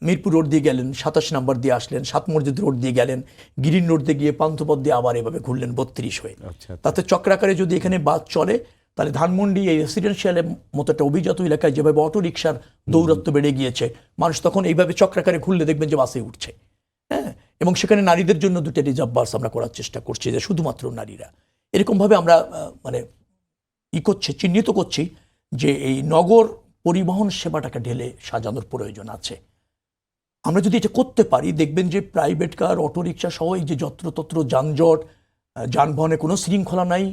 মিরপুর রোড দিয়ে গেলেন, 27 নম্বর দিয়ে আসলেন, 7 মসজিদ রোড দিয়ে গেলেন, গ্রিন রোড দিয়ে গিয়ে পান্থপথ দিয়ে আবার এভাবে ঘুরলেন 32 হয়ে। তাতে চক্রাকারে যদি এখানে বাস চলে, তাহলে ধানমন্ডি এই রেসিডেন্সিয়ালের মতো একটা অভিজাত এলাকায় যেভাবে অটো রিক্সার দৌরত্ব বেড়ে গিয়েছে, মানুষ তখন এইভাবে চক্রাকারে ঘুরলে দেখবেন যে বাসে উঠছে। হ্যাঁ, এবং সেখানে নারীদের জন্য 2টা রিজার্ভ বাস আমরা করার চেষ্টা করছি, যে শুধুমাত্র নারীরা। এরকমভাবে আমরা চিহ্নিত করছি যে এই নগর পরিবহন সেবাটাকে ঢেলে সাজানোর প্রয়োজন আছে। আমরা যদি এটা করতে পারি, দেখবেন যে প্রাইভেট কার, অটোরিকশা সহ এই যে যত্রতত্র যানজট, যানবাহনে কোনো শৃঙ্খলা নাই,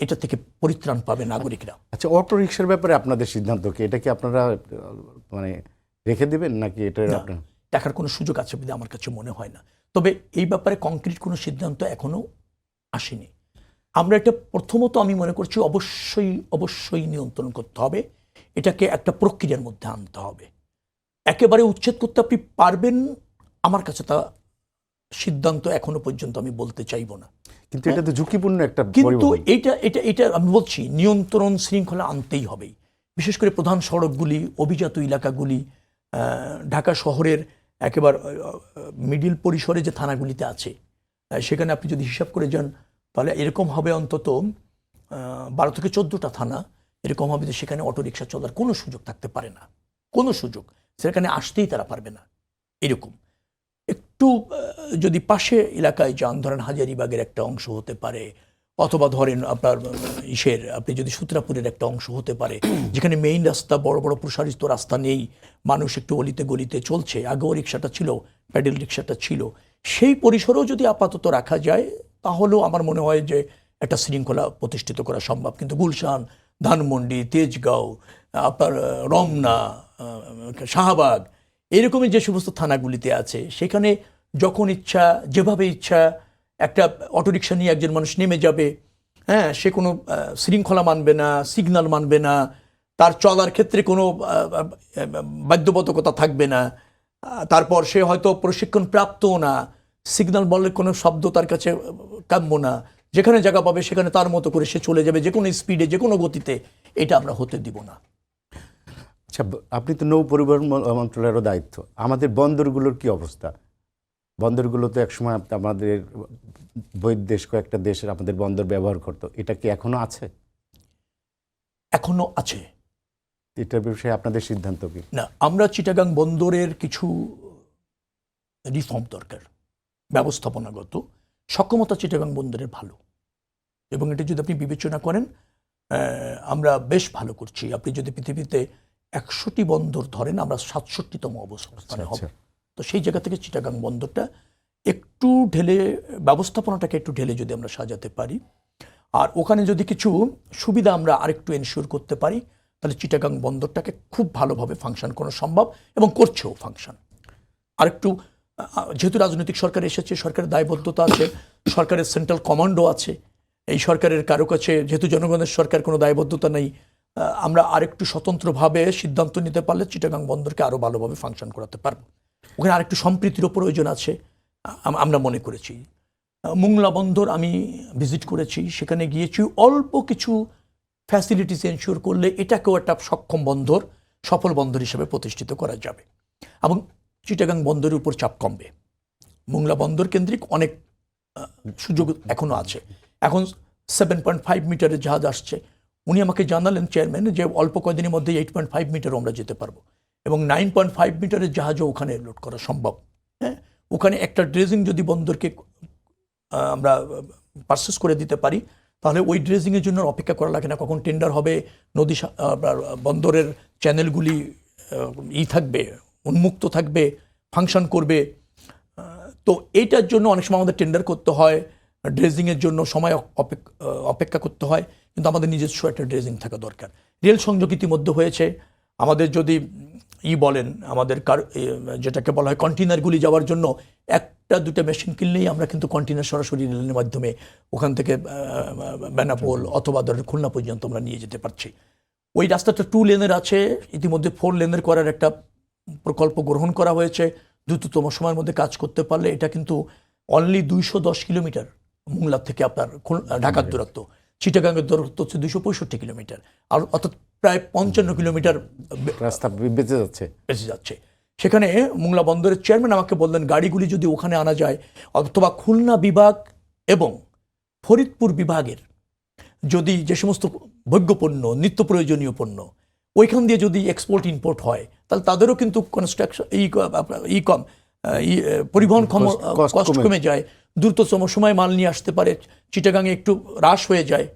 এটা থেকে পরিত্রাণ পাবে নাগরিকরা। আচ্ছা, অটো রিক্সার ব্যাপারে আপনাদের সিদ্ধান্ত কি? এটা কি আপনারা রেখে দেবেন নাকি এটা আপনার দেখার কোনো সুযোগ আছে বলে আমার কাছে মনে হয় না। তবে এই ব্যাপারে কংক্রিট কোনো সিদ্ধান্ত এখনো আসেনি। আমরা এটা প্রথমত আমি মনে করছি অবশ্যই নিয়ন্ত্রণ করতে হবে, এটাকে একটা প্রক্রিয়ার মধ্যে আনতে হবে। একেবারে উচ্ছেদ করতে আপনি পারবেন, আমার কাছে তা সিদ্ধান্ত এখনো পর্যন্ত আমি বলতে চাইব না। কিন্তু এটা তো ঝুঁকিপূর্ণ একটা কিন্তু এটা আমি বলছি, নিয়ন্ত্রণ শৃঙ্খলা আনতেই হবে। বিশেষ করে প্রধান সড়কগুলি, অভিজাত এলাকাগুলি, ঢাকা শহরের একেবারে মিডিল পরিসরে যে থানাগুলিতে আছে, সেখানে আপনি যদি হিসাব করে যান, তাহলে এরকম হবে অন্তত 12 থেকে 14টা থানা এরকম হবে যে সেখানে অটোরিকশা চলার কোনো সুযোগ থাকতে পারে না, কোনো সুযোগ, সেখানে আসতেই তারা পারবে না। এরকম একটু যদি পাশে এলাকায় যান, ধরেন হাজারীবাগের একটা অংশ হতে পারে, অথবা ধরেন আপনার আপনি যদি সূত্রাপুরের একটা অংশ হতে পারে, যেখানে মেইন রাস্তা, বড় বড় প্রসারিত রাস্তা নেই, মানুষ একটু অলিতে গলিতে চলছে, আগেও রিক্সাটা ছিল, প্যাডেল রিক্সাটা ছিল, সেই পরিসরেও যদি আপাতত রাখা যায়, তাহলেও আমার মনে হয় যে একটা শৃঙ্খলা প্রতিষ্ঠিত করা সম্ভব। কিন্তু গুলশান, ধানমন্ডি, তেজগাঁও, আপনার রমনা, শাহবাগ, এরকমই যে সমস্ত থানাগুলিতে আছে, সেখানে যখন ইচ্ছা যেভাবে ইচ্ছা একটা অটোরিকশা নিয়ে একজন মানুষ নেমে যাবে, হ্যাঁ, সে কোনো শৃঙ্খলা মানবে না, সিগন্যাল মানবে না, তার চলার ক্ষেত্রে কোনো বাধ্যবাধকতা থাকবে না, তারপর সে হয়তো প্রশিক্ষণ প্রাপ্তও না, সিগন্যাল বললে কোনো শব্দ তার কাছে কাম্য না, যেখানে জায়গা পাবে সেখানে তার মতো করে সে চলে যাবে, যে কোনো স্পিডে, যে কোনো গতিতে। এটা আমরা হতে দিব না। আচ্ছা, আপনি তো নৌ পরিবহন মন্ত্রণালয়েরও দায়িত্ব, আমাদের বন্দরগুলোর কি অবস্থা? বন্দরগুলো তো একসময় আমাদের বহির্দেশ কয়েকটা দেশের আমাদের বন্দর ব্যবহার করতো, এটা কি এখনো আছে? এখনো আছে। এটার বিষয়ে আপনাদের সিদ্ধান্ত কি? না, আমরা চিটাগাং বন্দরের কিছু রিফর্ম দরকার, ব্যবস্থাপনাগত সক্ষমতা চিটাগাং বন্দরের ভালো, এবং এটা যদি আপনি বিবেচনা করেন আমরা বেশ ভালো করছি। আপনি যদি পৃথিবীতে 100টি বন্দর ধরেন, আমরা 67তম অবস্থানে হব। তো সেই জায়গা থেকে চিটাগাং বন্দরটা একটু ঢেলে, ব্যবস্থাপনাটাকে একটু ঢেলে যদি আমরা সাজাতে পারি, আর ওখানে যদি কিছু সুবিধা আমরা আরেকটু এনশিওর করতে পারি, তাহলে চিটাগাং বন্দরটাকে খুব ভালোভাবে ফাংশন করা সম্ভব, এবং করছেও ফাংশন। আরেকটু যেহেতু রাজনৈতিক সরকার এসেছে, সরকারের দায়বদ্ধতা আছে, সরকারের সেন্ট্রাল কমান্ডো আছে, এই সরকারের কারো কাছে যেহেতু জনগণের সরকার, কোনো দায়বদ্ধতা নেই, আমরা আরেকটু স্বতন্ত্রভাবে সিদ্ধান্ত নিতে পারলে চিটাগাং বন্দরকে আরও ভালোভাবে ফাংশন করাতে পারব। ওখানে আরেকটু সম্প্রীতিরও প্রয়োজন আছে আমরা মনে করেছি। মোংলা বন্দর আমি ভিজিট করেছি, সেখানে গিয়েছি, অল্প কিছু ফ্যাসিলিটিস এনশিওর করলে এটাকেও একটা সক্ষম বন্দর, সফল বন্দর হিসেবে প্রতিষ্ঠিত করা যাবে, এবং চিটাগাং বন্দরের উপর চাপ কমবে। মোংলা বন্দর কেন্দ্রিক অনেক সুযোগ এখনো আছে। এখন 7.5 মিটারের জাহাজ আসছে। উনি আমাকে জানালেন, চেয়ারম্যান, যে অল্প কয়েকদিনের মধ্যে 8.5 মিটারও আমরা যেতে পারবো, এবং 9.5 মিটারের জাহাজও ওখানে লোড করা সম্ভব। হ্যাঁ, ওখানে একটা ড্রেজিং যদি বন্দরকে আমরা পারচেস করে দিতে পারি, তাহলে ওই ড্রেজিংয়ের জন্য অপেক্ষা করা লাগে না, কখন টেন্ডার হবে, নদী বন্দরের চ্যানেলগুলি থাকবে, উন্মুক্ত থাকবে, ফাংশন করবে। তো এইটার জন্য অনেক সময় আমাদের টেন্ডার করতে হয়, ড্রেজিংয়ের জন্য সময় অপেক্ষা করতে হয়, কিন্তু আমাদের নিজস্ব একটা ড্রেজিং থাকা দরকার। রেল সংযোগ ইতিমধ্যে হয়েছে। আমাদের যদি বলেন, আমাদের যেটাকে বলা হয় কন্টেনারগুলি যাওয়ার জন্য 1-2 মেশিন কিনলেই আমরা কিন্তু কন্টেনার সরাসরি রেলের মাধ্যমে ওখান থেকে বেনাপোল অথবা ধরেন খুলনা পর্যন্ত আমরা নিয়ে যেতে পারছি। ওই রাস্তাটা 2 লেনের আছে, ইতিমধ্যে 4 লেনের করার একটা প্রকল্প গ্রহণ করা হয়েছে। দ্রুততম সময়ের মধ্যে কাজ করতে পারলে এটা কিন্তু অনলি 210 কিলোমিটার মোংলা থেকে আপনার ঢাকার দূরত্ব, চিটাগাংয়ের দূরত্ব হচ্ছে 265 কিলোমিটার, আর অর্থাৎ প্রায় 55 কিলোমিটার রাস্তা বেঁচে যাচ্ছে। সেখানে মোংলা বন্দরের চেয়ারম্যান আমাকে বললেন, গাড়িগুলি যদি ওখানে আনা যায়, অথবা খুলনা বিভাগ এবং ফরিদপুর বিভাগের যদি যে সমস্ত ভোগ্যপণ্য, নিত্য প্রয়োজনীয় পণ্য ওইখান দিয়ে যদি এক্সপোর্ট ইম্পোর্ট হয়, তাহলে তাদেরও কিন্তু কনস্ট্রাকশন পরিবহন কষ্ট কমে যায়, দ্রুততম সময় মাল নিয়ে আসতে পারে, চিটাগাংয়ে একটু হ্রাস হয়ে যায়।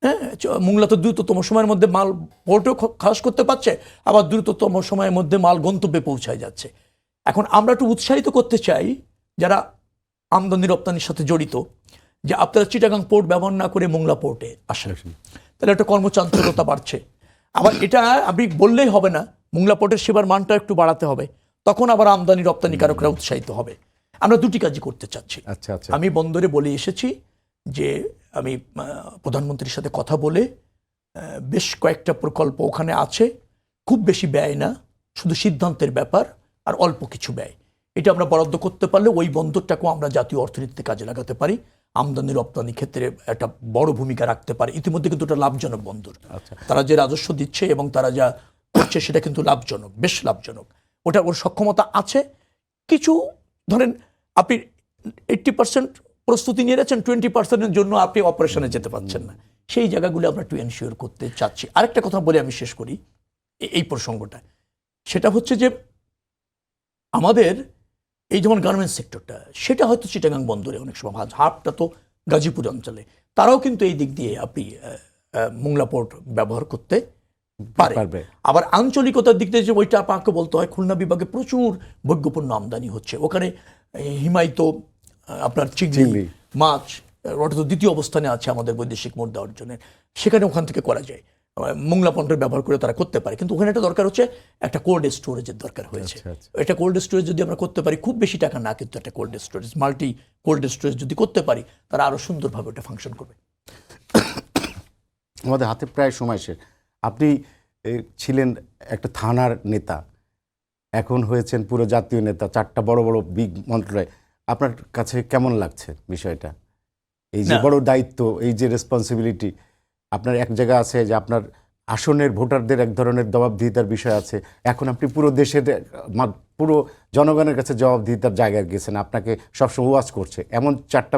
হ্যাঁ, মোংলা তো দ্রুততম সময়ের মধ্যে মাল পোর্টেও খাস করতে পারছে, আবার দ্রুততম সময়ের মধ্যে মাল গন্তব্যে পৌঁছায় যাচ্ছে। এখন আমরা একটু উৎসাহিত করতে চাই যারা আমদানি রপ্তানির সাথে জড়িত, যে আপনারা চিটাগাং পোর্ট ব্যবহার না করে মোংলা পোর্টে আসেন, তাহলে একটা কর্মচাঞ্চল্যতা বাড়ছে। আবার এটা আপনি বললেই হবে না, মোংলা পোর্টের সেবার মানটা একটু বাড়াতে হবে, তখন আবার আমদানি রপ্তানিকারকরা উৎসাহিত হবে। আমরা দুটি কাজই করতে চাচ্ছি। আমি বন্দরে বলে এসেছি যে আমি প্রধানমন্ত্রীর সাথে কথা বলে বেশ কয়েকটা প্রকল্প ওখানে আছে, খুব বেশি ব্যয় না, শুধু সিদ্ধান্তের ব্যাপার আর অল্প কিছু ব্যয়, এটা আমরা বরাদ্দ করতে পারলে ওই বন্দরটাকেও আমরা জাতীয় অর্থনীতিতে কাজে লাগাতে পারি, আমদানি রপ্তানি ক্ষেত্রে একটা বড় ভূমিকা রাখতে পারে। ইতিমধ্যে কিন্তু এটা লাভজনক বন্দর, তারা যে রাজস্ব দিচ্ছে এবং তারা যা করছে সেটা কিন্তু লাভজনক, বেশ লাভজনক। ওর সক্ষমতা আছে। কিছু ধরেন আপনি 80% প্রস্তুতি নিয়ে যাচ্ছেন, 20%-এর জন্য আপনি অপারেশনে যেতে পারছেন না, সেই জায়গাগুলো আমরা একটু এনশিওর করতে চাচ্ছি। আরেকটা কথা বলে আমি শেষ করি এই প্রসঙ্গটা, সেটা হচ্ছে যে আমাদের এই যেমন গার্মেন্টস সেক্টরটা, সেটা হয়তো চিটাগাং বন্দরে অনেক সময় হাবটা তো গাজীপুর অঞ্চলে, তারাও কিন্তু এই দিক দিয়ে আপনি মোংলা পোর্ট ব্যবহার করতে পারবে। আবার আঞ্চলিকতার দিক দিয়ে যে ওইটা আপনাকে বলতে হয়, খুলনা বিভাগে প্রচুর ভোগ্যপণ্য আমদানি হচ্ছে, ওখানে হিমায়িত আপনার চিংড়ি মাছ ওটা তো দ্বিতীয় অবস্থানে আছে আমাদের বৈদেশিক মুদ্রা অর্জনের, সেখানে ওখান থেকে করা যায়। মোংলা পন্টের ব্যবহার করে তারা করতে পারে, কিন্তু ওখানে একটা দরকার হচ্ছে একটা কোল্ড স্টোরেজের দরকার হয়েছে। আচ্ছা, আচ্ছা। এটা কোল্ড স্টোরেজ যদি আমরা করতে পারি, খুব বেশি টাকা না, কিন্তু একটা cold storage, multi cold storage যদি করতে পারি, তারা আরও সুন্দরভাবে ওটা ফাংশন করবে। আমাদের হাতে প্রায় সময় শেষ। আপনি ছিলেন একটা থানার নেতা, এখন হয়েছেন পুরো জাতীয় নেতা, 4টা বড় বড় বিগ মন্ত্রণালয়। আপনার কাছে কেমন লাগছে বিষয়টা? এই যে না। বড় দায়িত্ব, এই যে রেসপন্সিবিলিটি, আপনার এক জায়গা আছে যে আপনার আসনের ভোটারদের এক ধরনের জবাবদিহিতার বিষয় আছে, এখন আপনি পুরো দেশের পুরো জনগণের কাছে জবাবদিহিতার জায়গায় গেছেন, আপনাকে সবসময় ওয়াচ করছে। এমন 4টা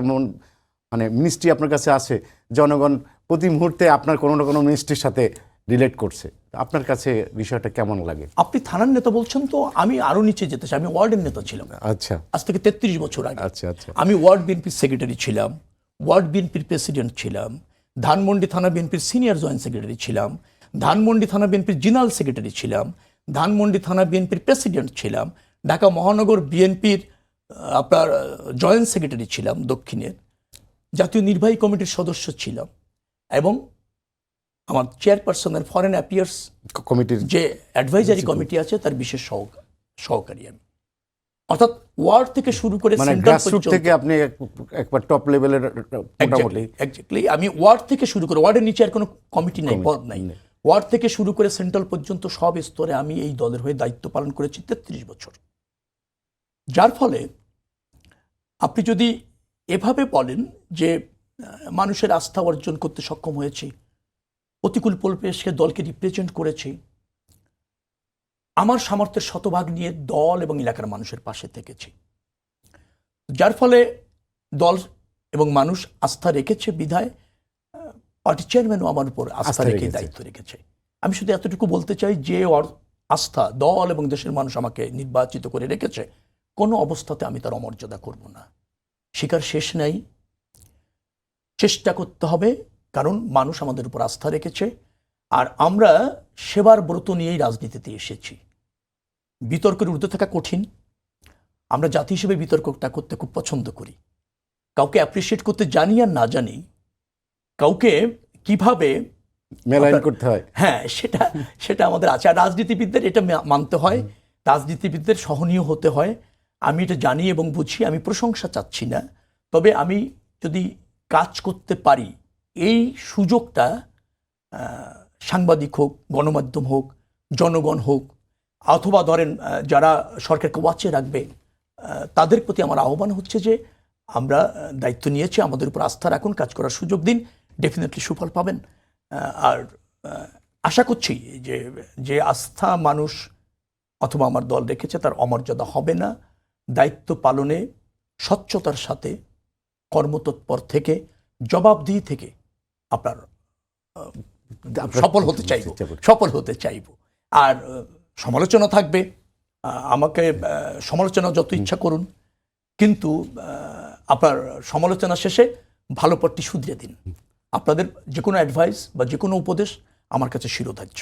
মানে মিনিস্ট্রি আপনার কাছে আছে, জনগণ প্রতি মুহূর্তে আপনার কোনো না কোনো মিনিস্ট্রির সাথে রিলেট করছে। আপনার কাছে বিষয়টা কেমন লাগে? আপনি থানার নেতা বলছেন, তো আমি আরও নিচে যেতে চাই। আমি ওয়ার্ডের নেতা ছিলাম আচ্ছা আজ থেকে 33 বছর আগে। আচ্ছা আচ্ছা আমি ওয়ার্ড বিএনপির সেক্রেটারি ছিলাম, ওয়ার্ড বিএনপির প্রেসিডেন্ট ছিলাম, ধানমন্ডি থানা বিএনপির সিনিয়র জয়েন্ট সেক্রেটারি ছিলাম, ধানমন্ডি থানা বিএনপির জেনারেল সেক্রেটারি ছিলাম, ধানমন্ডি থানা বিএনপির প্রেসিডেন্ট ছিলাম, ঢাকা মহানগর বিএনপির আপনার জয়েন্ট সেক্রেটারি ছিলাম দক্ষিণের, জাতীয় নির্বাহী কমিটির সদস্য ছিলাম, এবং আমার চেয়ারপারসনের ফরেন অ্যাফেয়ার্স কমিটির যে অ্যাডভাইজারি কমিটি আছে তার বিশেষ সহকারী আমি। অর্থাৎ ওয়ার্ড থেকে শুরু করে মানে সেন্ট্রাল গ্রাসরুট থেকে আপনি একবার টপ লেভেলের মোটামুটি এক্স্যাক্টলি আমি ওয়ার্ড থেকে শুরু করে, ওয়ার্ডের নিচে আর কোনো কমিটি নাই, পদ নাই, ওয়ার্ড থেকে শুরু করে সেন্ট্রাল পর্যন্ত সব স্তরে আমি এই দলের হয়ে দায়িত্ব পালন করেছি 33 বছর। যার ফলে আপনি যদি এভাবে বলেন যে মানুষের আস্থা অর্জন করতে সক্ষম হয়েছি, প্রতিকূল পরিবেশকে দলকে রিপ্রেজেন্ট করেছি, আমার সামর্থ্যের শতভাগ নিয়ে দল এবং এলাকার মানুষের পাশে থেকেছি, যার ফলে দল এবং মানুষ আস্থা রেখেছে বিধায় পার্টি চেয়ারম্যানও আমার উপর আস্থা রেখে দায়িত্ব রেখেছে। আমি শুধু এতটুকু বলতে চাই, যে আস্থা দল এবং দেশের মানুষ আমাকে নির্বাচিত করে রেখেছে, কোনো অবস্থাতে আমি তার অমর্যাদা করব না। শিকার শেষ নাই, চেষ্টা করতে হবে, কারণ মানুষ আমাদের উপর আস্থা রেখেছে। আর আমরা সেবার ব্রত নিয়েই রাজনীতিতে এসেছি। বিতর্কের ঊর্ধ্বে থাকা কঠিন, আমরা জাতি হিসেবে বিতর্কটা করতে খুব পছন্দ করি। কাউকে অ্যাপ্রিসিয়েট করতে জানি আর না জানি, কাউকে কিভাবে মেলাইন করতে হয়, হ্যাঁ সেটা আমাদের আছে। আর রাজনীতিবিদদের এটা মানতে হয়, রাজনীতিবিদদের সহনীয় হতে হয়। আমি এটা জানি এবং বুঝি, আমি প্রশংসা চাচ্ছি না, তবে আমি যদি কাজ করতে পারি, এই সুযোগটা সাংবাদিক হোক, গণমাধ্যম হোক, জনগণ হোক, অথবা ধরেন যারা সরকারকে ওয়াচে রাখবে, তাদের প্রতি আমার আহ্বান হচ্ছে যে আমরা দায়িত্ব নিয়েছি, আমাদের উপর আস্থা রাখুন, কাজ করার সুযোগ দিন, ডেফিনেটলি সুফল পাবেন। আর আশা করছি যে আস্থা মানুষ অথবা আমার দল রেখেছে তার অমর্যাদা হবে না। দায়িত্ব পালনে স্বচ্ছতার সাথে, কর্মতৎপর থেকে, জবাবদিহি থেকে আপনার সফল হতে চাইব। আর সমালোচনা থাকবে, আমাকে সমালোচনা যত ইচ্ছা করুন, কিন্তু আপনার সমালোচনা শেষে ভালো পথটি শুধরে দিন। আপনাদের যে কোনো অ্যাডভাইস বা যে কোনো উপদেশ আমার কাছে শিরোধার্য।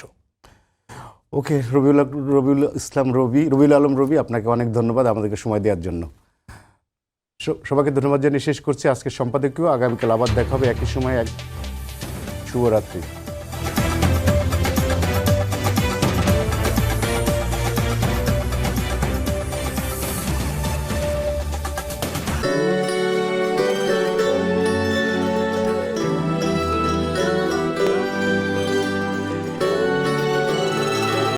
ওকে, রবিউল আলম রবি, আপনাকে অনেক ধন্যবাদ আমাদেরকে সময় দেওয়ার জন্য। সবাইকে ধন্যবাদ জানিয়ে শেষ করছি আজকের সম্পাদকীয়। আগামীকাল আবার দেখা হবে একই সময়। শুভরাত্রি।